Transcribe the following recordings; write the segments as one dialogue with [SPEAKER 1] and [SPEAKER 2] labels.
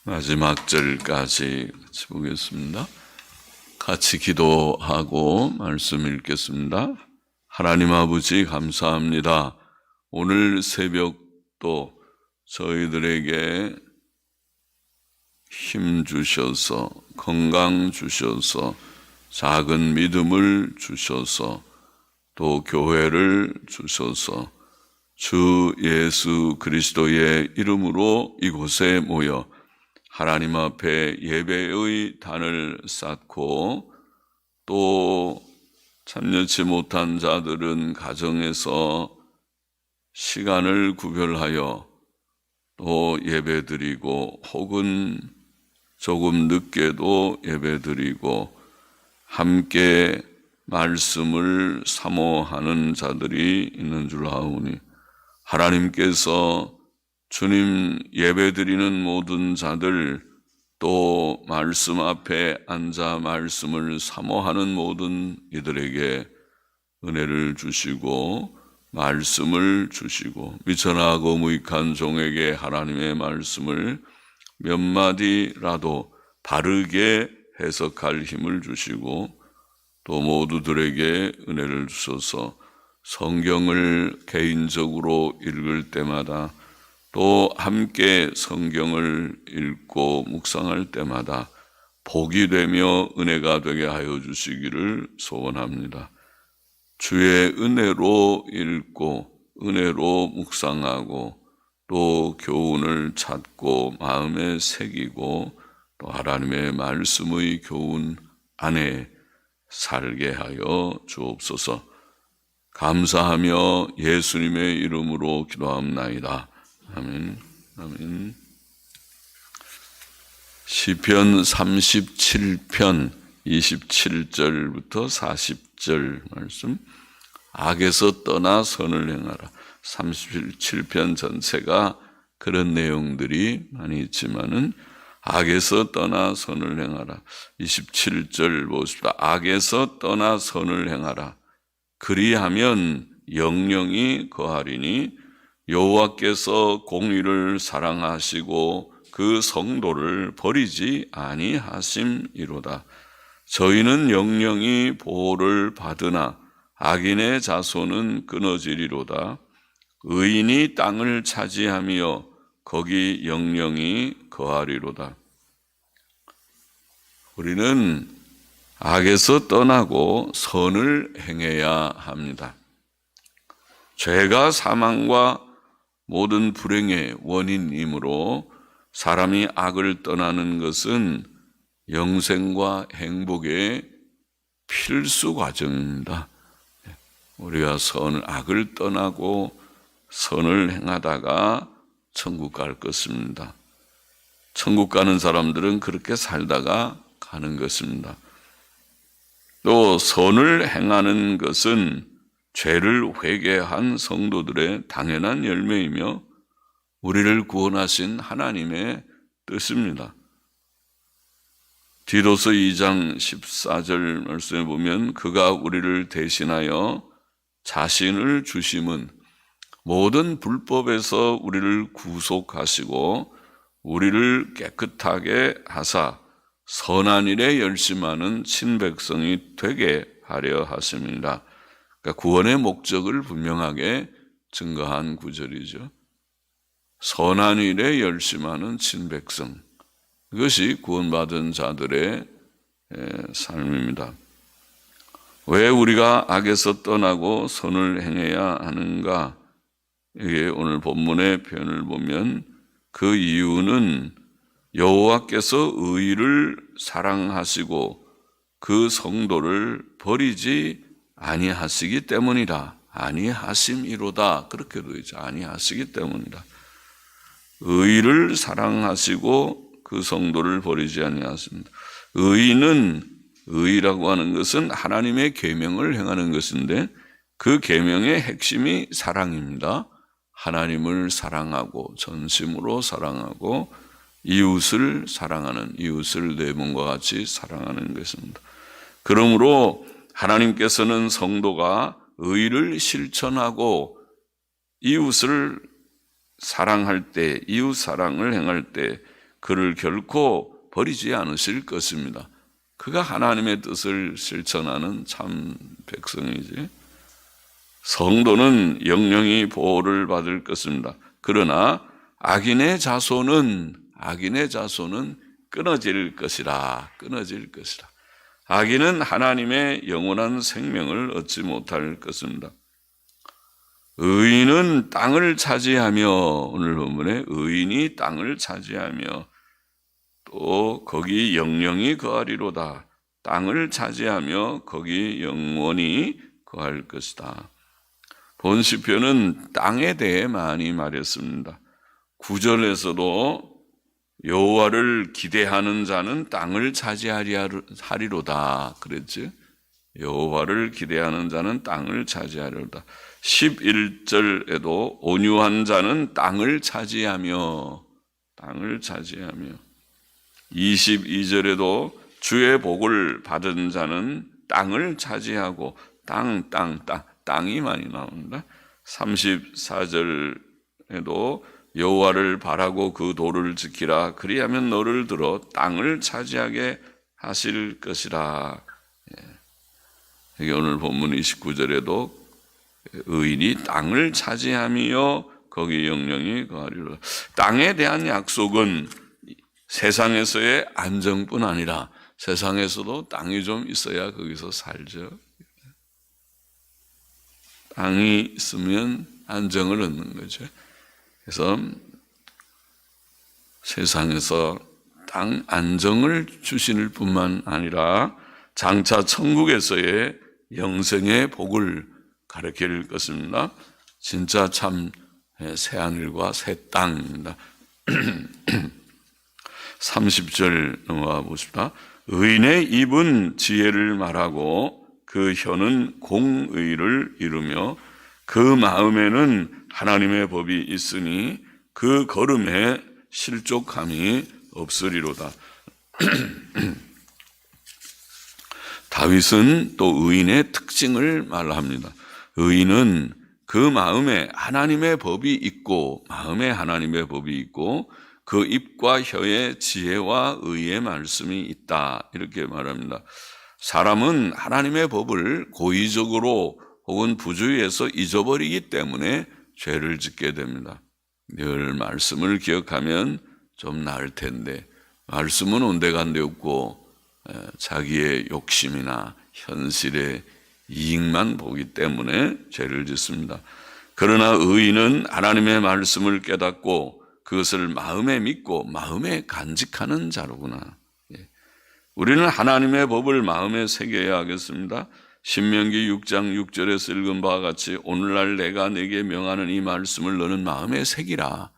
[SPEAKER 1] 마지막 절까지 같이 보겠습니다. 같이 기도하고 말씀 읽겠습니다. 하나님 아버지 감사합니다. 오늘 새벽도 저희들에게 힘 주셔서 건강 주셔서 작은 믿음을 주셔서 또 교회를 주셔서 주 예수 그리스도의 이름으로 이곳에 모여 하나님 앞에 예배의 단을 쌓고 또 참여치 못한 자들은 가정에서 시간을 구별하여 또 예배드리고 혹은 조금 늦게도 예배드리고 함께 말씀을 사모하는 자들이 있는 줄 아오니 하나님께서 주님 예배드리는 모든 자들 또 말씀 앞에 앉아 말씀을 사모하는 모든 이들에게 은혜를 주시고 말씀을 주시고 미천하고 무익한 종에게 하나님의 말씀을 몇 마디라도 바르게 해석할 힘을 주시고 또 모두들에게 은혜를 주셔서 성경을 개인적으로 읽을 때마다 또 함께 성경을 읽고 묵상할 때마다 복이 되며 은혜가 되게 하여 주시기를 소원합니다. 주의 은혜로 읽고 은혜로 묵상하고 또 교훈을 찾고 마음에 새기고 또 하나님의 말씀의 교훈 안에 살게 하여 주옵소서. 감사하며 예수님의 이름으로 기도합나이다. 아멘. 아멘. 시편 37편 27절부터 40절 말씀. 악에서 떠나 선을 행하라. 37편 전체가 그런 내용들이 많이 있지만은 악에서 떠나 선을 행하라. 27절 보십시다. 악에서 떠나 선을 행하라. 그리하면 영영이 거하리니 여호와께서 공의를 사랑하시고 그 성도를 버리지 아니하심이로다. 저희는 영영이 보호를 받으나 악인의 자손은 끊어지리로다. 의인이 땅을 차지하며 거기 영영이 거하리로다. 우리는 악에서 떠나고 선을 행해야 합니다. 죄가 사망과 모든 불행의 원인이므로 사람이 악을 떠나는 것은 영생과 행복의 필수 과정입니다. 우리가 악을 떠나고 선을 행하다가 천국 갈 것입니다. 천국 가는 사람들은 그렇게 살다가 가는 것입니다. 또 선을 행하는 것은 죄를 회개한 성도들의 당연한 열매이며 우리를 구원하신 하나님의 뜻입니다. 디도서 2장 14절 말씀에 보면 그가 우리를 대신하여 자신을 주심은 모든 불법에서 우리를 구속하시고 우리를 깨끗하게 하사 선한 일에 열심하는 친백성이 되게 하려 하십니다. 그러니까 구원의 목적을 분명하게 증거한 구절이죠. 선한 일에 열심하는 친백성. 이것이 구원받은 자들의 삶입니다. 왜 우리가 악에서 떠나고 선을 행해야 하는가? 이게 오늘 본문의 표현을 보면 그 이유는 여호와께서 의를 사랑하시고 그 성도를 버리지 아니하시기 때문이다. 아니하심이로다. 그렇게 되어 있죠. 아니하시기 때문이다. 의를 사랑하시고 그 성도를 버리지 아니하십니다. 의라고 하는 것은 하나님의 계명을 행하는 것인데 그 계명의 핵심이 사랑입니다. 하나님을 사랑하고 전심으로 사랑하고 이웃을 사랑하는, 이웃을 내 몸과 같이 사랑하는 것입니다. 그러므로 하나님께서는 성도가 의를 실천하고 이웃을 사랑할 때, 이웃 사랑을 행할 때 그를 결코 버리지 않으실 것입니다. 그가 하나님의 뜻을 실천하는 참 백성이지. 성도는 영영이 보호를 받을 것입니다. 그러나 악인의 자손은 끊어질 것이라. 악인은 하나님의 영원한 생명을 얻지 못할 것입니다. 의인은 땅을 차지하며, 오늘 본문에 의인이 땅을 차지하며 또 거기 영영이 거하리로다. 땅을 차지하며 거기 영원히 거할 것이다. 본 시편은 땅에 대해 많이 말했습니다. 9절에서도 여호와를 기대하는 자는 땅을 차지하리로다 그랬지. 여호와를 기대하는 자는 땅을 차지하리로다. 11절에도 온유한 자는 땅을 차지하며 22절에도 주의 복을 받은 자는 땅을 차지하고 땅이 많이 나옵니다. 34절에도 여호와를 바라고 그 도를 지키라. 그리하면 너를 들어 땅을 차지하게 하실 것이라. 여기 오늘 본문 29절에도 의인이 땅을 차지하며 거기 영영이 거하리로다. 땅에 대한 약속은 세상에서의 안정뿐 아니라 세상에서도 땅이 좀 있어야 거기서 살죠. 땅이 있으면 안정을 얻는 거죠. 그래서 세상에서 땅 안정을 주실 뿐만 아니라 장차 천국에서의 영생의 복을 가르칠 것입니다. 진짜 참 새하늘과 새 땅입니다. 30절 넘어가 보십시다. 의인의 입은 지혜를 말하고 그 혀는 공의를 이루며 그 마음에는 하나님의 법이 있으니 그 걸음에 실족함이 없으리로다. 다윗은 또 의인의 특징을 말합니다. 의인은 그 마음에 하나님의 법이 있고 그 입과 혀에 지혜와 의의 말씀이 있다 이렇게 말합니다. 사람은 하나님의 법을 고의적으로 혹은 부주의해서 잊어버리기 때문에 죄를 짓게 됩니다. 늘 말씀을 기억하면 좀 나을 텐데 말씀은 온데간데 없고 자기의 욕심이나 현실의 이익만 보기 때문에 죄를 짓습니다. 그러나 의인은 하나님의 말씀을 깨닫고 그것을 마음에 믿고 마음에 간직하는 자로구나. 우리는 하나님의 법을 마음에 새겨야 하겠습니다. 신명기 6장 6절에서 읽은 바와 같이 오늘날 내가 내게 명하는 이 말씀을 너는 마음에 새기라.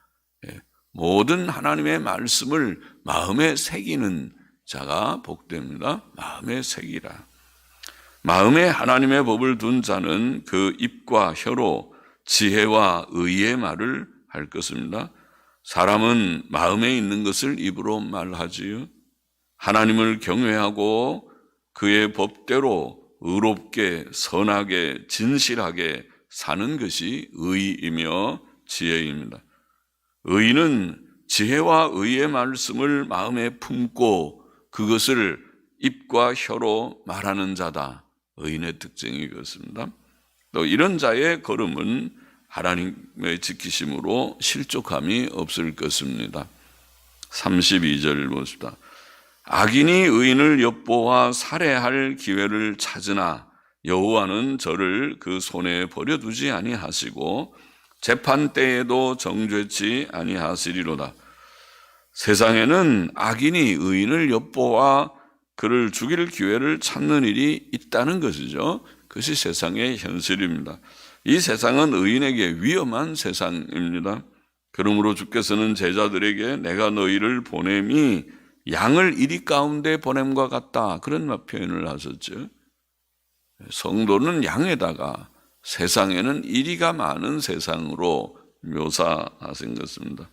[SPEAKER 1] 모든 하나님의 말씀을 마음에 새기는 자가 복됩니다. 마음에 새기라. 마음에 하나님의 법을 둔 자는 그 입과 혀로 지혜와 의의 말을 할 것입니다. 사람은 마음에 있는 것을 입으로 말하지요. 하나님을 경외하고 그의 법대로 의롭게 선하게 진실하게 사는 것이 의이며 지혜입니다. 의인은 지혜와 의의 말씀을 마음에 품고 그것을 입과 혀로 말하는 자다. 의인의 특징이 그렇습니다. 또 이런 자의 걸음은 하나님의 지키심으로 실족함이 없을 것입니다. 32절 보십시다. 악인이 의인을 엿보아 살해할 기회를 찾으나 여호와는 저를 그 손에 버려두지 아니하시고 재판 때에도 정죄치 아니하시리로다. 세상에는 악인이 의인을 엿보아 그를 죽일 기회를 찾는 일이 있다는 것이죠. 그것이 세상의 현실입니다. 이 세상은 의인에게 위험한 세상입니다. 그러므로 주께서는 제자들에게 내가 너희를 보냄이 양을 이리 가운데 보냄과 같다 그런 표현을 하셨죠. 성도는 양에다가 세상에는 이리가 많은 세상으로 묘사하신 것입니다.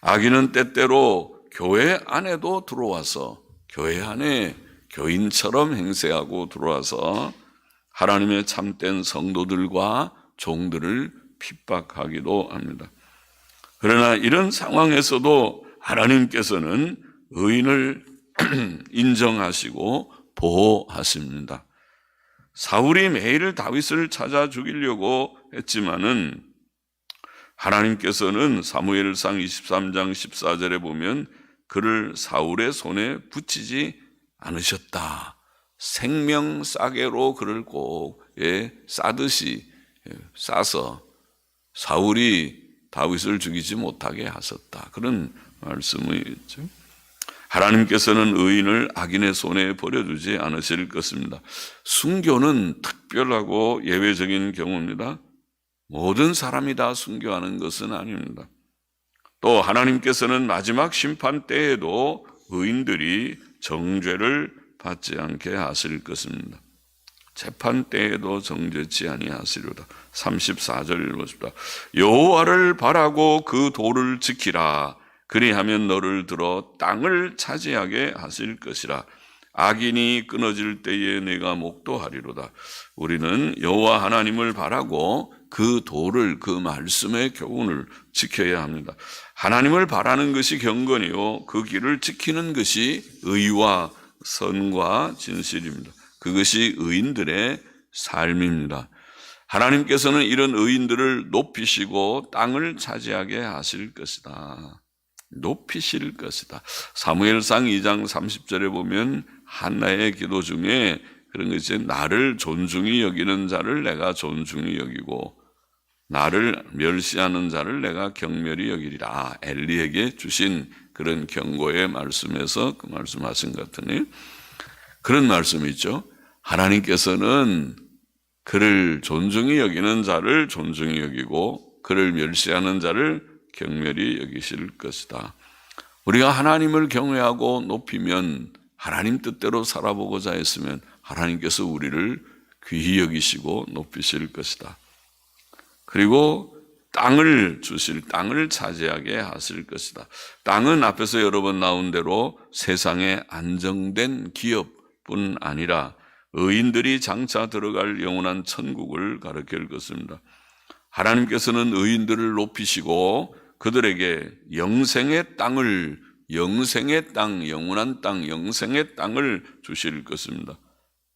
[SPEAKER 1] 악인은 때때로 교회 안에도 들어와서 교회 안에 교인처럼 행세하고 들어와서 하나님의 참된 성도들과 종들을 핍박하기도 합니다. 그러나 이런 상황에서도 하나님께서는 의인을 인정하시고 보호하십니다. 사울이 매일 다윗을 찾아 죽이려고 했지만은 하나님께서는 사무엘상 23장 14절에 보면 그를 사울의 손에 붙이지 않으셨다. 생명 싸개로 그를 꼭 싸듯이 싸서 사울이 다윗을 죽이지 못하게 하셨다. 그런 말씀이죠. 하나님께서는 의인을 악인의 손에 버려두지 않으실 것입니다. 순교는 특별하고 예외적인 경우입니다. 모든 사람이 다 순교하는 것은 아닙니다. 또 하나님께서는 마지막 심판 때에도 의인들이 정죄를 받지 않게 하실 것입니다. 재판 때에도 정죄치 아니하시리로다. 34절 읽어봅시다. 여호와를 바라고 그 도를 지키라. 그리하면 너를 들어 땅을 차지하게 하실 것이라. 악인이 끊어질 때에 내가 목도하리로다. 우리는 여호와 하나님을 바라고 그 도를, 그 말씀의 교훈을 지켜야 합니다. 하나님을 바라는 것이 경건이요, 그 길을 지키는 것이 의와 선과 진실입니다. 그것이 의인들의 삶입니다. 하나님께서는 이런 의인들을 높이시고 땅을 차지하게 하실 것이다. 높이실 것이다. 사무엘상 2장 30절에 보면 한나의 기도 중에 그런 것이 나를 존중히 여기는 자를 내가 존중히 여기고 나를 멸시하는 자를 내가 경멸히 여기리라. 엘리에게 주신 그런 경고의 말씀에서 그 말씀하신 것 같으니 그런 말씀이 있죠. 하나님께서는 그를 존중히 여기는 자를 존중히 여기고 그를 멸시하는 자를 경멸히 여기실 것이다. 우리가 하나님을 경외하고 높이면 하나님 뜻대로 살아보고자 했으면 하나님께서 우리를 귀히 여기시고 높이실 것이다. 그리고 땅을 주실, 땅을 차지하게 하실 것이다. 땅은 앞에서 여러 번 나온 대로 세상에 안정된 기업뿐 아니라 의인들이 장차 들어갈 영원한 천국을 가리킬 것입니다. 하나님께서는 의인들을 높이시고 그들에게 영생의 땅을, 영생의 땅, 영원한 땅, 영생의 땅을 주실 것입니다.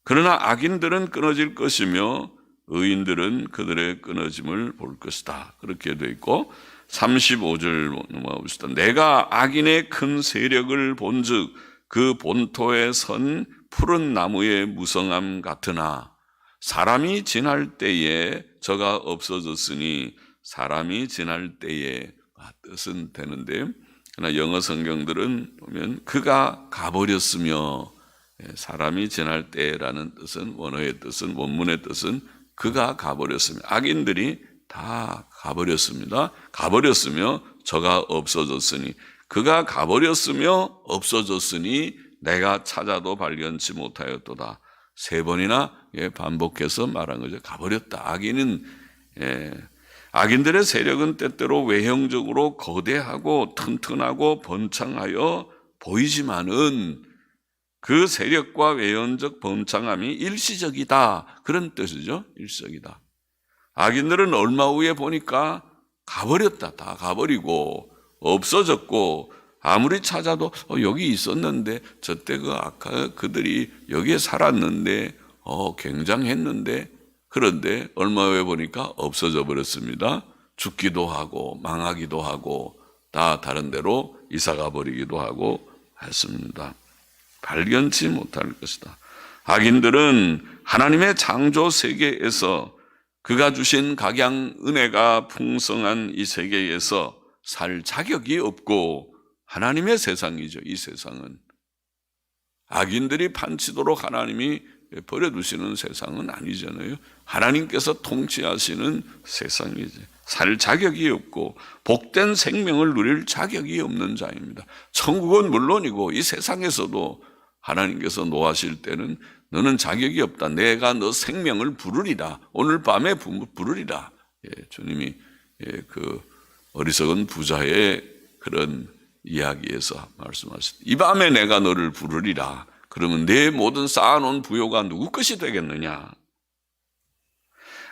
[SPEAKER 1] 그러나 악인들은 끊어질 것이며 의인들은 그들의 끊어짐을 볼 것이다. 그렇게 되어 있고 35절 넘어가봅시다. 내가 악인의 큰 세력을 본즉 그 본토에 선 푸른 나무의 무성함 같으나 사람이 지날 때에 저가 없어졌으니 사람이 지날 때에 뜻은 되는데 그러나 영어 성경들은 보면 그가 가버렸으며 사람이 지날 때라는 뜻은 원어의 뜻은 원문의 뜻은 그가 가버렸으며 악인들이 다 가버렸습니다. 가버렸으며 저가 없어졌으니 그가 가버렸으며 없어졌으니 내가 찾아도 발견치 못하였도다. 3번이나 반복해서 말한 거죠. 가버렸다. 악인들의 세력은 때때로 외형적으로 거대하고 튼튼하고 번창하여 보이지만은 그 세력과 외형적 번창함이 일시적이다. 그런 뜻이죠. 일시적이다. 악인들은 얼마 후에 보니까 가버렸다. 다 가버리고 없어졌고 아무리 찾아도 여기 있었는데 저때 아까 그들이 여기에 살았는데 굉장했는데 그런데 얼마 후에 보니까 없어져 버렸습니다. 죽기도 하고 망하기도 하고 다 다른 데로 이사가 버리기도 하고 했습니다. 발견치 못할 것이다. 악인들은 하나님의 창조 세계에서 그가 주신 각양 은혜가 풍성한 이 세계에서 살 자격이 없고 하나님의 세상이죠. 이 세상은 악인들이 판치도록 하나님이 버려두시는 세상은 아니잖아요. 하나님께서 통치하시는 세상이지. 살 자격이 없고 복된 생명을 누릴 자격이 없는 자입니다. 천국은 물론이고 이 세상에서도 하나님께서 노하실 때는 너는 자격이 없다. 내가 너 생명을 부르리라. 오늘 밤에 부르리라. 주님이 그 어리석은 부자의 그런 이야기에서 말씀하셨다. 이 밤에 내가 너를 부르리라. 그러면 내 모든 쌓아놓은 부요가 누구 것이 되겠느냐?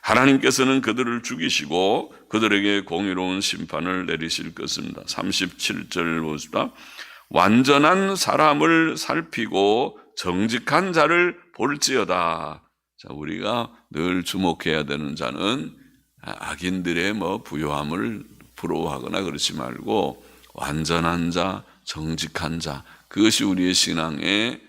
[SPEAKER 1] 하나님께서는 그들을 죽이시고 그들에게 공의로운 심판을 내리실 것입니다. 37절 보십시다. 완전한 사람을 살피고 정직한 자를 볼지어다. 자, 우리가 늘 주목해야 되는 자는 악인들의 부요함을 부러워하거나 그러지 말고 완전한 자, 정직한 자, 그것이 우리의 신앙의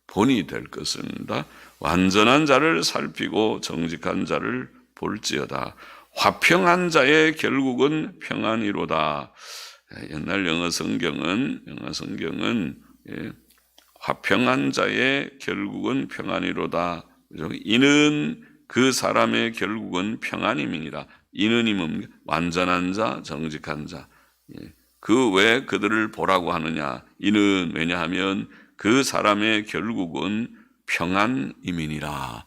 [SPEAKER 1] 본이 될 것입니다. 완전한 자를 살피고 정직한 자를 볼지어다. 화평한 자의 결국은 평안이로다. 옛날 영어 성경은 화평한 자의 결국은 평안이로다. 이는 그 사람의 결국은 평안임이니라. 이는이 뭡니까? 완전한 자, 정직한 자. 그 왜 그들을 보라고 하느냐? 이는 왜냐하면 그 사람의 결국은 평안임이니라.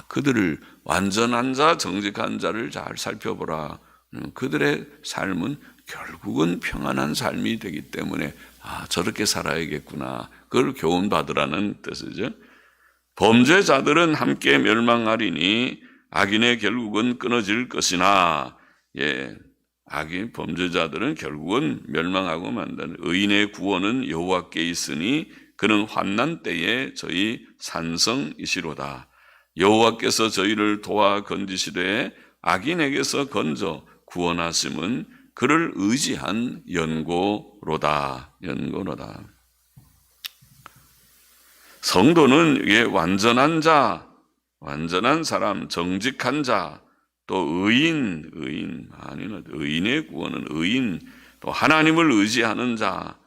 [SPEAKER 1] 그들을 완전한 자, 정직한 자를 잘 살펴보라. 그들의 삶은 결국은 평안한 삶이 되기 때문에 저렇게 살아야겠구나. 그걸 교훈받으라는 뜻이죠. 범죄자들은 함께 멸망하리니 악인의 결국은 끊어질 것이나 악인 범죄자들은 결국은 멸망하고 만다는 의인의 구원은 여호와께 있으니 그는 환난 때에 저희 산성이시로다. 여호와께서 저희를 도와 건지시되 악인에게서 건져 구원하심은 그를 의지한 연고로다. 성도는 이게 완전한 자, 완전한 사람, 정직한 자, 또 의인의 구원은 의인, 또 하나님을 의지하는 자,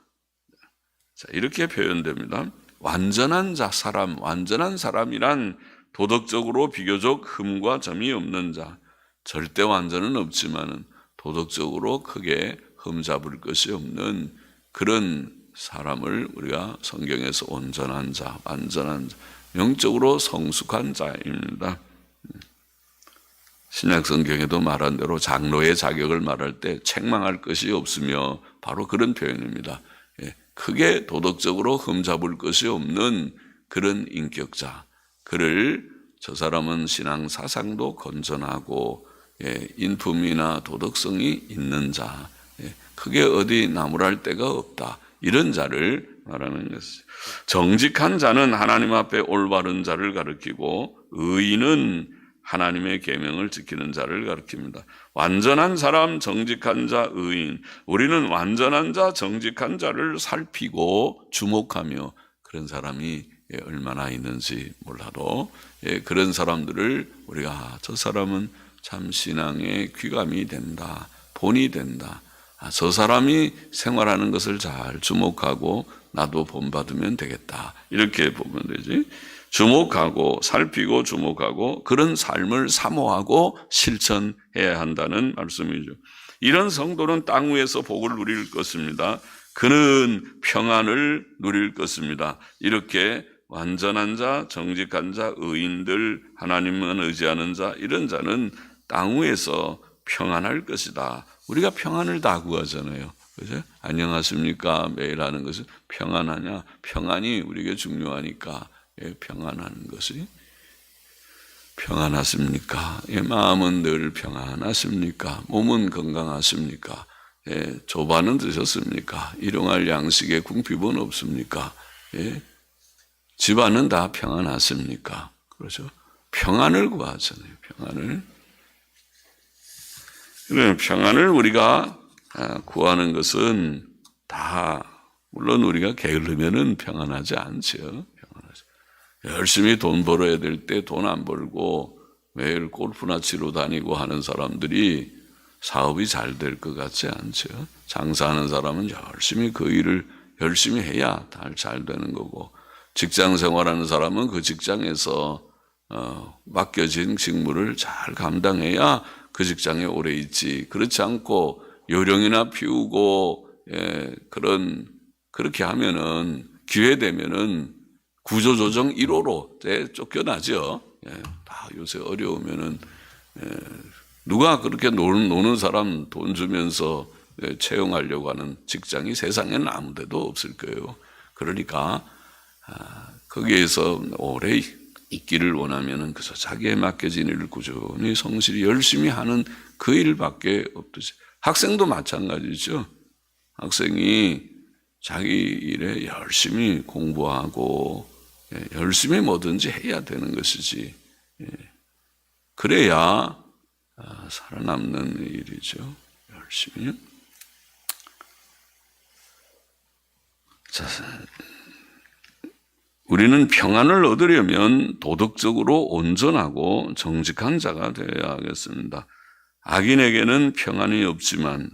[SPEAKER 1] 이렇게 표현됩니다. 완전한 자, 완전한 사람이란 도덕적으로 비교적 흠과 점이 없는 자, 절대 완전은 없지만은 도덕적으로 크게 흠잡을 것이 없는 그런 사람을 우리가 성경에서 온전한 자, 완전한 자, 영적으로 성숙한 자입니다. 신약 성경에도 말한 대로 장로의 자격을 말할 때 책망할 것이 없으며 바로 그런 표현입니다. 크게 도덕적으로 흠잡을 것이 없는 그런 인격자, 저 사람은 신앙 사상도 건전하고 인품이나 도덕성이 있는 자, 크게 어디 나무랄 데가 없다. 이런 자를 말하는 것이죠. 정직한 자는 하나님 앞에 올바른 자를 가리키고 의인은 하나님의 계명을 지키는 자를 가리킵니다. 완전한 사람, 정직한 자, 의인. 우리는 완전한 자, 정직한 자를 살피고 주목하며 그런 사람이 얼마나 있는지 몰라도 그런 사람들을 우리가 저 사람은 참 신앙의 귀감이 된다, 본이 된다. 저 사람이 생활하는 것을 잘 주목하고 나도 본받으면 되겠다. 이렇게 보면 되지. 주목하고 살피고 주목하고 그런 삶을 사모하고 실천해야 한다는 말씀이죠. 이런 성도는 땅 위에서 복을 누릴 것입니다. 그는 평안을 누릴 것입니다. 이렇게 완전한 자, 정직한 자, 의인들, 하나님만 의지하는 자, 이런 자는 땅 위에서 평안할 것이다. 우리가 평안을 다 구하잖아요. 그죠? 안녕하십니까? 매일 하는 것은 평안하냐? 평안이 우리에게 중요하니까 평안하는 것이 평안하십니까? 마음은 늘 평안하십니까? 몸은 건강하십니까? 조반은 드셨습니까? 일용할 양식에 궁핍은 없습니까? 집안은 다 평안하십니까? 그렇죠? 평안을 구하잖아요. 평안을 우리가 구하는 것은 다 물론 우리가 게으르면은 평안하지 않죠. 열심히 돈 벌어야 될 때 돈 안 벌고 매일 골프나 치러 다니고 하는 사람들이 사업이 잘 될 것 같지 않죠. 장사하는 사람은 열심히 그 일을 열심히 해야 잘 되는 거고, 직장 생활하는 사람은 그 직장에서 맡겨진 직무를 잘 감당해야 그 직장에 오래 있지. 그렇지 않고 요령이나 피우고 그렇게 하면은 기회 되면은 구조조정 1호로 쫓겨나죠. 다 요새 어려우면은 누가 그렇게 노는 사람 돈 주면서 채용하려고 하는 직장이 세상에는 아무데도 없을 거예요. 그러니까 거기에서 오래 있기를 원하면은 그저 자기에 맡겨진 일을 꾸준히 성실히 열심히 하는 그 일밖에 없듯이 학생도 마찬가지죠. 학생이 자기 일에 열심히 공부하고 열심히 뭐든지 해야 되는 것이지. 그래야 살아남는 일이죠. 열심히. 자, 우리는 평안을 얻으려면 도덕적으로 온전하고 정직한 자가 되어야 하겠습니다. 악인에게는 평안이 없지만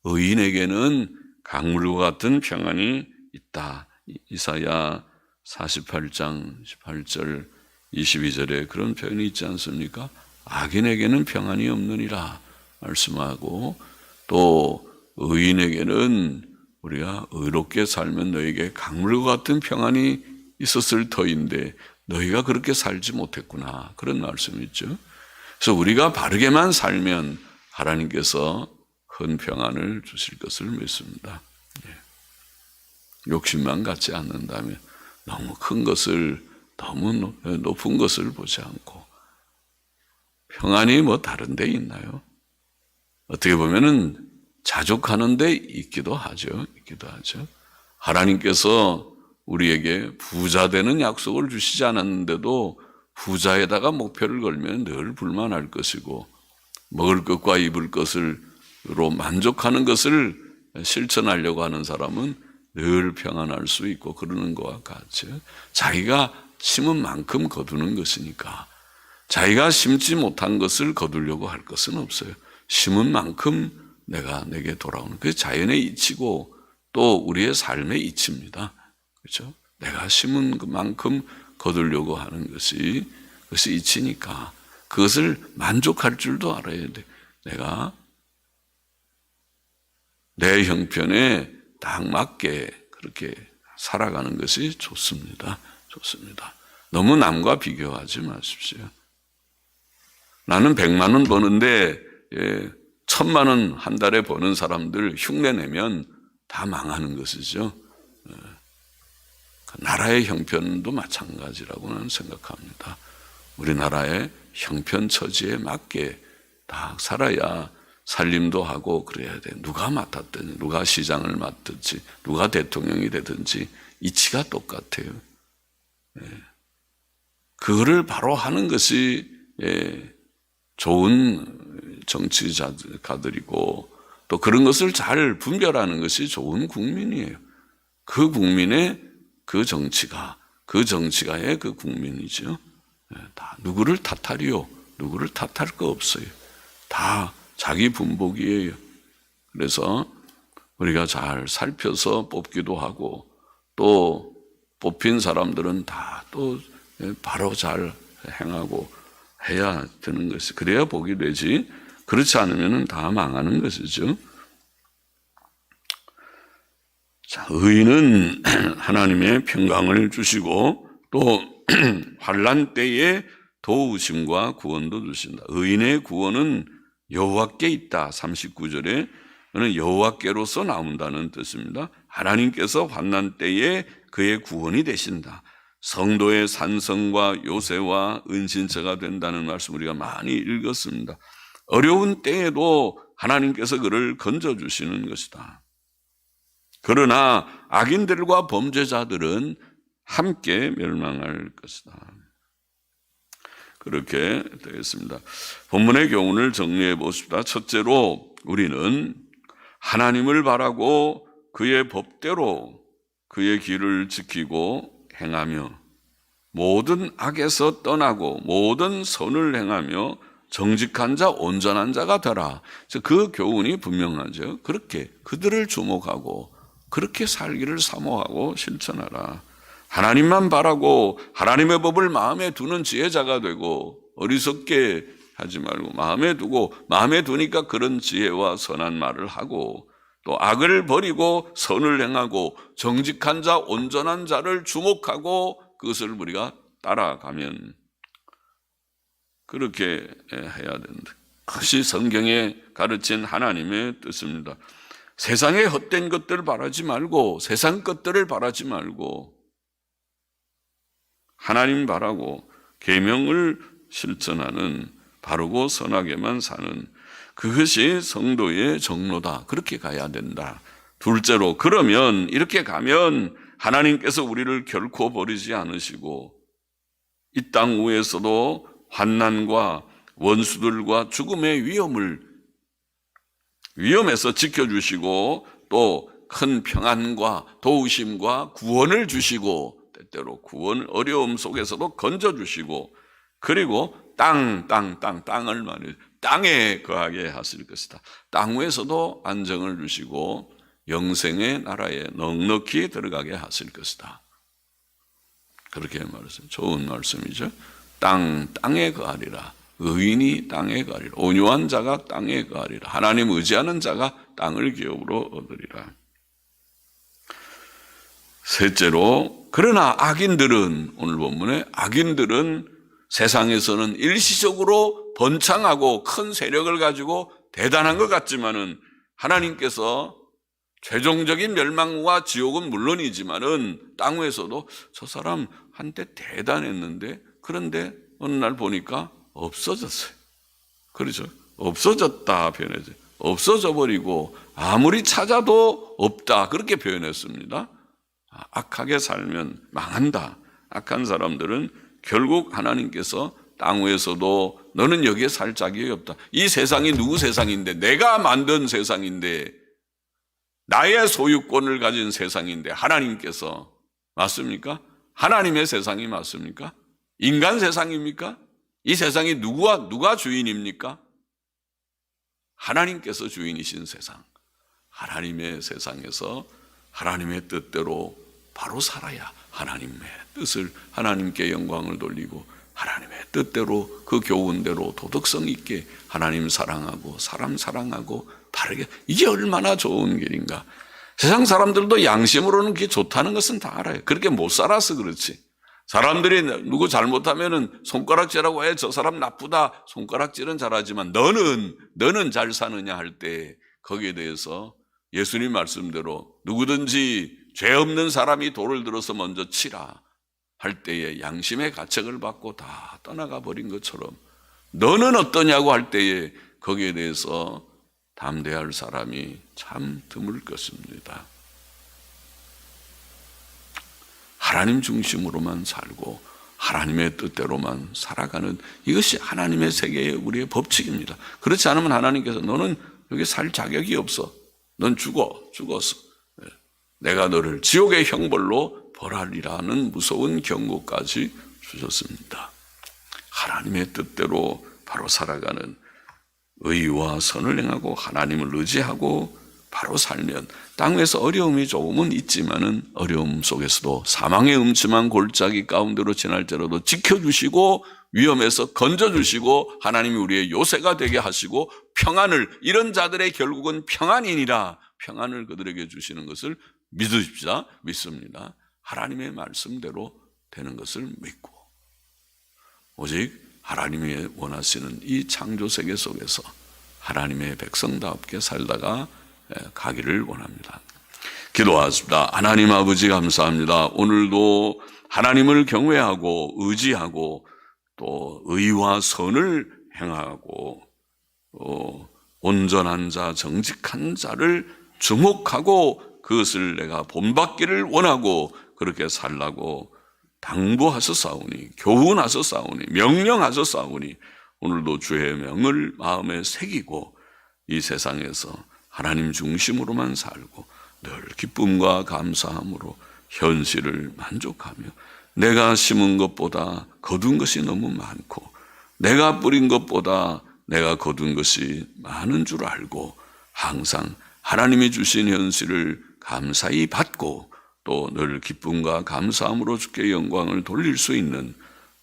[SPEAKER 1] 의인에게는 강물과 같은 평안이 있다. 이사야 48장 18절 22절에 그런 표현이 있지 않습니까? 악인에게는 평안이 없느니라 말씀하고, 또 의인에게는 우리가 의롭게 살면 너에게 강물과 같은 평안이 있었을 터인데 너희가 그렇게 살지 못했구나, 그런 말씀이 있죠. 그래서 우리가 바르게만 살면 하나님께서 큰 평안을 주실 것을 믿습니다. 욕심만 갖지 않는다면 너무 큰 것을, 너무 높은 것을 보지 않고, 평안이 뭐 다른 데 있나요? 어떻게 보면은 자족하는 데 있기도 하죠. 하나님께서 우리에게 부자 되는 약속을 주시지 않았는데도 부자에다가 목표를 걸면 늘 불만할 것이고, 먹을 것과 입을 것으로 만족하는 것을 실천하려고 하는 사람은 늘 평안할 수 있고 그러는 것과 같죠. 자기가 심은 만큼 거두는 것이니까 자기가 심지 못한 것을 거두려고 할 것은 없어요. 심은 만큼 내게 돌아오는, 그게 자연의 이치고 또 우리의 삶의 이치입니다. 그렇죠? 내가 심은 그만큼 거두려고 하는 것이, 그것이 이치니까 그것을 만족할 줄도 알아야 돼. 내가 내 형편에 딱 맞게 그렇게 살아가는 것이 좋습니다. 너무 남과 비교하지 마십시오. 나는 100만 원 버는데 1000만 원 한 달에 버는 사람들 흉내내면 다 망하는 것이죠. 나라의 형편도 마찬가지라고 나는 생각합니다. 우리나라의 형편 처지에 맞게 딱 살아야 살림도 하고 그래야 돼. 누가 맡았든지, 누가 시장을 맡든지, 누가 대통령이 되든지 이치가 똑같아요. 그거를 바로 하는 것이 좋은 정치가들이고, 또 그런 것을 잘 분별하는 것이 좋은 국민이에요. 그 국민의 그 정치가의 그 국민이죠. 다 누구를 탓하리요? 누구를 탓할 거 없어요. 다 자기 분복이에요. 그래서 우리가 잘 살펴서 뽑기도 하고, 또 뽑힌 사람들은 다 또 바로 잘 행하고 해야 되는 것이, 그래야 복이 되지. 그렇지 않으면 다 망하는 것이죠. 자, 의인은 하나님의 평강을 주시고 또 환난 때에 도우심과 구원도 주신다. 의인의 구원은 여호와께 있다. 39절에 그는 여호와께로서 나온다는 뜻입니다. 하나님께서 환난 때에 그의 구원이 되신다. 성도의 산성과 요새와 은신처가 된다는 말씀 우리가 많이 읽었습니다. 어려운 때에도 하나님께서 그를 건져주시는 것이다. 그러나 악인들과 범죄자들은 함께 멸망할 것이다. 그렇게 되겠습니다. 본문의 교훈을 정리해 보십시다. 첫째로 우리는 하나님을 바라고 그의 법대로 그의 길을 지키고 행하며 모든 악에서 떠나고 모든 선을 행하며 정직한 자, 온전한 자가 되라. 그 교훈이 분명하죠. 그렇게 그들을 주목하고 그렇게 살기를 사모하고 실천하라. 하나님만 바라고 하나님의 법을 마음에 두는 지혜자가 되고, 어리석게 하지 말고 마음에 두니까 그런 지혜와 선한 말을 하고, 또 악을 버리고 선을 행하고 정직한 자, 온전한 자를 주목하고 그것을 우리가 따라가면 그렇게 해야 된다. 그것이 성경에 가르친 하나님의 뜻입니다. 세상의 헛된 것들을 바라지 말고, 세상 것들을 바라지 말고 하나님 바라고 계명을 실천하는, 바르고 선하게만 사는, 그것이 성도의 정로다. 그렇게 가야 된다. 둘째로, 그러면 이렇게 가면 하나님께서 우리를 결코 버리지 않으시고 이 땅 위에서도 환난과 원수들과 죽음의 위험에서 지켜주시고 또 큰 평안과 도우심과 구원을 주시고, 때때로 어려움 속에서도 건져주시고, 그리고 땅을 말해 땅에 거하게 하실 것이다. 땅 위에서도 안정을 주시고 영생의 나라에 넉넉히 들어가게 하실 것이다. 그렇게 말했어요. 좋은 말씀이죠. 땅에 거하리라. 의인이 땅에 거하리라. 온유한 자가 땅에 거하리라. 하나님 의지하는 자가 땅을 기업으로 얻으리라. 셋째로, 그러나 악인들은, 오늘 본문에 악인들은 세상에서는 일시적으로 번창하고 큰 세력을 가지고 대단한 것 같지만은 하나님께서 최종적인 멸망과 지옥은 물론이지만은 땅 위에서도 저 사람 한때 대단했는데, 그런데 어느 날 보니까 없어졌어요. 그렇죠? 없어졌다 표현해서 없어져 버리고 아무리 찾아도 없다, 그렇게 표현했습니다. 악하게 살면 망한다. 악한 사람들은 결국 하나님께서 땅 위에서도 너는 여기에 살 자격이 없다. 이 세상이 누구 세상인데, 내가 만든 세상인데, 나의 소유권을 가진 세상인데 하나님께서, 맞습니까? 하나님의 세상이 맞습니까? 인간 세상입니까? 이 세상이 누가 주인입니까? 하나님께서 주인이신 세상. 하나님의 세상에서 하나님의 뜻대로 바로 살아야 하나님의 뜻을, 하나님께 영광을 돌리고 하나님의 뜻대로, 그 교훈대로 도덕성 있게 하나님 사랑하고 사람 사랑하고 바르게, 이게 얼마나 좋은 길인가. 세상 사람들도 양심으로는 그게 좋다는 것은 다 알아요. 그렇게 못 살아서 그렇지. 사람들이 누구 잘못하면은 손가락질하고 해, 저 사람 나쁘다, 손가락질은 잘하지만 너는 잘 사느냐 할 때 거기에 대해서 예수님 말씀대로 누구든지 죄 없는 사람이 돌을 들어서 먼저 치라 할 때에 양심의 가책을 받고 다 떠나가 버린 것처럼, 너는 어떠냐고 할 때에 거기에 대해서 담대할 사람이 참 드물 것입니다. 하나님 중심으로만 살고 하나님의 뜻대로만 살아가는, 이것이 하나님의 세계의 우리의 법칙입니다. 그렇지 않으면 하나님께서 너는 여기 살 자격이 없어, 넌 죽었어, 내가 너를 지옥의 형벌로 벌하리라는 무서운 경고까지 주셨습니다. 하나님의 뜻대로 바로 살아가는, 의와 선을 행하고 하나님을 의지하고 바로 살면 땅에서 어려움이 조금은 있지만은 어려움 속에서도 사망의 음침한 골짜기 가운데로 지날지라도 지켜주시고 위험에서 건져주시고 하나님이 우리의 요새가 되게 하시고 평안을, 이런 자들의 결국은 평안이니라, 평안을 그들에게 주시는 것을 믿습니다. 하나님의 말씀대로 되는 것을 믿고 오직 하나님이 원하시는 이 창조세계 속에서 하나님의 백성답게 살다가 가기를 원합니다. 기도하십니다. 하나님 아버지 감사합니다. 오늘도 하나님을 경외하고 의지하고 또 의와 선을 행하고 온전한 자, 정직한 자를 주목하고 그것을 내가 본받기를 원하고 그렇게 살라고 당부하셨사오니, 교훈하셨사오니, 명령하셨사오니 오늘도 주의 명을 마음에 새기고 이 세상에서 하나님 중심으로만 살고 늘 기쁨과 감사함으로 현실을 만족하며, 내가 심은 것보다 거둔 것이 너무 많고 내가 뿌린 것보다 내가 거둔 것이 많은 줄 알고 항상 하나님이 주신 현실을 감사히 받고 또 늘 기쁨과 감사함으로 주께 영광을 돌릴 수 있는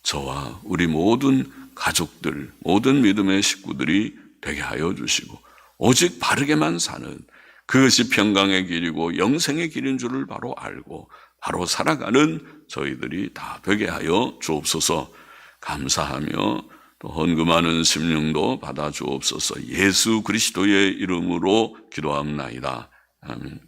[SPEAKER 1] 저와 우리 모든 가족들, 모든 믿음의 식구들이 되게 하여 주시고 오직 바르게만 사는, 그것이 평강의 길이고 영생의 길인 줄을 바로 알고 바로 살아가는 저희들이 다 되게 하여 주옵소서. 감사하며 또 헌금하는 심령도 받아 주옵소서. 예수 그리스도의 이름으로 기도합나이다. 아멘.